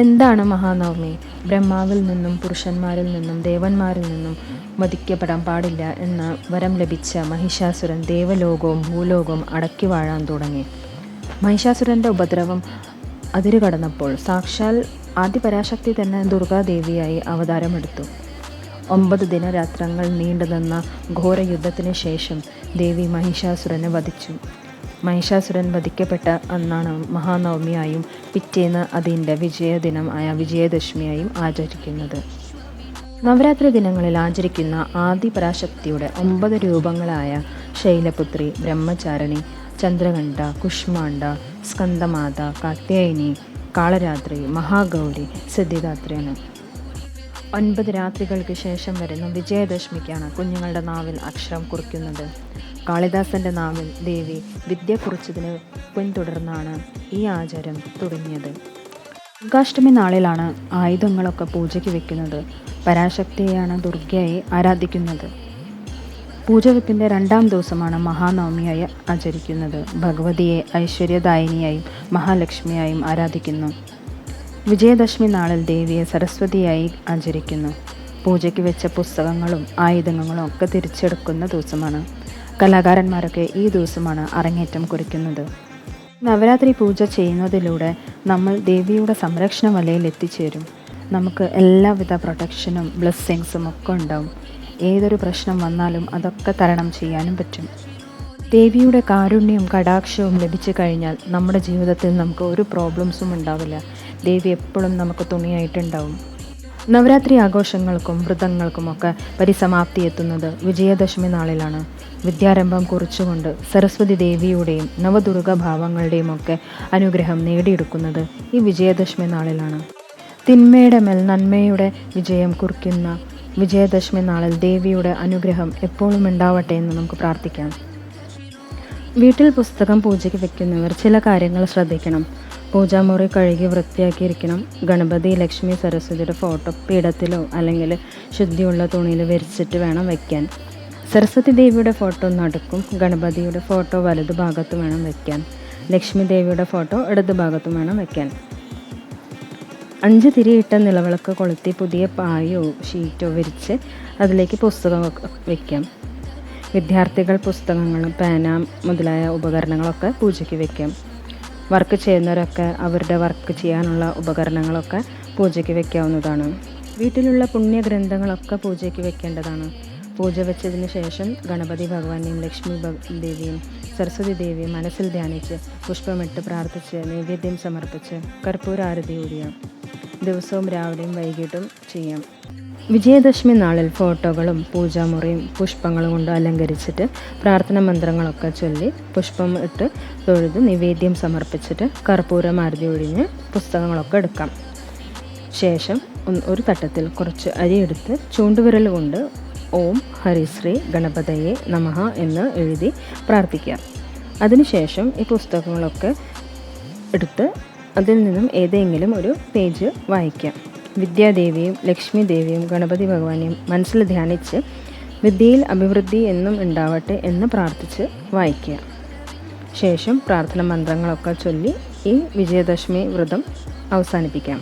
എന്താണ് മഹാനവമി? ബ്രഹ്മാവിൽ നിന്നും പുരുഷന്മാരിൽ നിന്നും ദേവന്മാരിൽ നിന്നും വധിക്കപ്പെടാൻ പാടില്ല എന്ന വരം ലഭിച്ച മഹിഷാസുരൻ ദേവലോകവും ഭൂലോകവും അടക്കി വാഴാൻ തുടങ്ങി. മഹിഷാസുരൻ്റെ ഉപദ്രവം അതിരുകടന്നപ്പോൾ സാക്ഷാൽ ആദിപരാശക്തി തന്നെ ദുർഗാദേവിയായി അവതാരമെടുത്തു. 9 ദിനരാത്രങ്ങൾ നീണ്ടുനിന്ന ഘോരയുദ്ധത്തിന് ശേഷം ദേവി മഹിഷാസുരനെ വധിച്ചു. മഹിഷാസുരൻ വധിക്കപ്പെട്ട അന്നാണ് മഹാനവമിയായും പിറ്റേന്ന് അതിൻ്റെ വിജയദിനം ആയ വിജയദശമിയായും ആചരിക്കുന്നത്. നവരാത്രി ദിനങ്ങളിൽ ആചരിക്കുന്ന ആദിപരാശക്തിയുടെ 9 രൂപങ്ങളായ ശൈലപുത്രി, ബ്രഹ്മചാരിണി, ചന്ദ്രഘണ്ഠ, കുഷ്മാണ്ഡ, സ്കന്ദമാത, കാത്യായനി, കാളരാത്രി, മഹാഗൗരി, സിദ്ധിദാത്രിയാണ്. 9 രാത്രികൾക്ക് ശേഷം വരുന്ന വിജയദശമിക്കാണ് കുഞ്ഞുങ്ങളുടെ നാവിൽ അക്ഷരം കുറിക്കുന്നത്. കാളിദാസൻ്റെ നാവിൽ ദേവി വിദ്യ കുറിച്ചതിന് പിന്തുടർന്നാണ് ഈ ആചാരം തുടങ്ങിയത്. ദുർഗാഷ്ടമി നാളിലാണ് ആയുധങ്ങളൊക്കെ പൂജയ്ക്ക് വെക്കുന്നത്. പരാശക്തിയെയാണ് ദുർഗയായി ആരാധിക്കുന്നത്. പൂജ വെപ്പിൻ്റെ 2-ാം ദിവസമാണ് മഹാനവമിയായി ആചരിക്കുന്നത്. ഭഗവതിയെ ഐശ്വര്യദായിനിയായും മഹാലക്ഷ്മിയായും ആരാധിക്കുന്നു. വിജയദശമി നാളിൽ ദേവിയെ സരസ്വതിയായി ആചരിക്കുന്നു. പൂജയ്ക്ക് വെച്ച പുസ്തകങ്ങളും ആയുധങ്ങളും ഒക്കെ തിരിച്ചെടുക്കുന്ന ദിവസമാണ്. കലാകാരന്മാരൊക്കെ ഈ ദിവസമാണ് അരങ്ങേറ്റം കുറിക്കുന്നത്. നവരാത്രി പൂജ ചെയ്യുന്നതിലൂടെ നമ്മൾ ദേവിയുടെ സംരക്ഷണ വലയിൽ എത്തിച്ചേരും. നമുക്ക് എല്ലാവിധ പ്രൊട്ടക്ഷനും ബ്ലെസ്സിങ്സും ഒക്കെ ഉണ്ടാവും. ഏതൊരു പ്രശ്നം വന്നാലും അതൊക്കെ തരണം ചെയ്യാനും പറ്റും. ദേവിയുടെ കാരുണ്യവും കടാക്ഷവും ലഭിച്ചു കഴിഞ്ഞാൽ നമ്മുടെ ജീവിതത്തിൽ നമുക്ക് ഒരു പ്രോബ്ലംസും ഉണ്ടാവില്ല. ദേവി എപ്പോഴും നമുക്ക് തുണയായിട്ടുണ്ടാവും. നവരാത്രി ആഘോഷങ്ങൾക്കും വ്രതങ്ങൾക്കുമൊക്കെ പരിസമാപ്തി എത്തുന്നത് വിജയദശമി നാളിലാണ്. വിദ്യാരംഭം കുറിച്ചുകൊണ്ട് സരസ്വതി ദേവിയുടെയും നവദുർഗ ഭാവങ്ങളുടെയും ഒക്കെ അനുഗ്രഹം നേടിയെടുക്കുന്നത് ഈ വിജയദശമി നാളിലാണ്. തിന്മയുടെ മേൽ നന്മയുടെ വിജയം കുറിക്കുന്ന വിജയദശമി നാളിൽ ദേവിയുടെ അനുഗ്രഹം എപ്പോഴും ഉണ്ടാവട്ടെ എന്ന് നമുക്ക് പ്രാർത്ഥിക്കാം. വീട്ടിൽ പുസ്തകം പൂജയ്ക്ക് വെക്കുന്നവർ ചില കാര്യങ്ങൾ ശ്രദ്ധിക്കണം. പൂജാമുറി കഴുകി വൃത്തിയാക്കിയിരിക്കണം. ഗണപതി, ലക്ഷ്മി, സരസ്വതിയുടെ ഫോട്ടോ പീഠത്തിലോ അല്ലെങ്കിൽ ശുദ്ധിയുള്ള തുണിയിൽ വിരിച്ചിട്ട് വേണം വയ്ക്കാൻ. സരസ്വതി ദേവിയുടെ ഫോട്ടോ നടുക്കും, ഗണപതിയുടെ ഫോട്ടോ വലതു ഭാഗത്തും വേണം വയ്ക്കാൻ. ലക്ഷ്മി ദേവിയുടെ ഫോട്ടോ ഇടതു ഭാഗത്തും വേണം വയ്ക്കാൻ. 5 തിരിയിട്ട നിലവിളക്ക് കൊളുത്തി പുതിയ പായോ ഷീറ്റോ വിരിച്ച് അതിലേക്ക് പുസ്തകം വയ്ക്കാം. വിദ്യാർത്ഥികൾ പുസ്തകങ്ങളും പേന മുതലായ ഉപകരണങ്ങളൊക്കെ പൂജയ്ക്ക് വയ്ക്കാം. വർക്ക് ചെയ്യുന്നവരൊക്കെ അവരുടെ വർക്ക് ചെയ്യാനുള്ള ഉപകരണങ്ങളൊക്കെ പൂജയ്ക്ക് വയ്ക്കാവുന്നതാണ്. വീട്ടിലുള്ള പുണ്യഗ്രന്ഥങ്ങളൊക്കെ പൂജയ്ക്ക് വെക്കേണ്ടതാണ്. പൂജ വെച്ചതിന് ശേഷം ഗണപതി ഭഗവാനെയും ലക്ഷ്മി ദേവിയും സരസ്വതി ദേവിയും മനസ്സിൽ ധ്യാനിച്ച് പുഷ്പമിട്ട് പ്രാർത്ഥിച്ച് നൈവേദ്യം സമർപ്പിച്ച് കർപ്പൂര ആരതി ഒഴിയാം. ദിവസവും രാവിലെയും വൈകിട്ടും ചെയ്യാം. വിജയദശമി നാളിൽ ഫോട്ടോകളും പൂജാമുറിയും പുഷ്പങ്ങളും കൊണ്ട് അലങ്കരിച്ചിട്ട് പ്രാർത്ഥന മന്ത്രങ്ങളൊക്കെ ചൊല്ലി പുഷ്പം ഇട്ട് തൊഴുത് നിവേദ്യം സമർപ്പിച്ചിട്ട് കർപ്പൂരം ആരതി ഒഴിഞ്ഞ് പുസ്തകങ്ങളൊക്കെ എടുക്കാം. ശേഷം ഒരു തട്ടത്തിൽ കുറച്ച് അരിയെടുത്ത് ചൂണ്ടുവിരൽ കൊണ്ട് ഓം ഹരിശ്രീ ഗണപതയെ നമഃ എന്ന് എഴുതി പ്രാർത്ഥിക്കുക. അതിനുശേഷം ഈ പുസ്തകങ്ങളൊക്കെ എടുത്ത് അതിൽ നിന്നും ഏതെങ്കിലും ഒരു പേജ് വായിക്കാം. വിദ്യാദേവിയും ലക്ഷ്മി ദേവിയും ഗണപതി ഭഗവാനെയും മനസ്സിൽ ധ്യാനിച്ച് വിദ്യയിൽ അഭിവൃദ്ധി എന്നും ഉണ്ടാവട്ടെ എന്ന് പ്രാർത്ഥിച്ച് വായിക്കുക. ശേഷം പ്രാർത്ഥന മന്ത്രങ്ങളൊക്കെ ചൊല്ലി ഈ വിജയദശമി വ്രതം അവസാനിപ്പിക്കാം.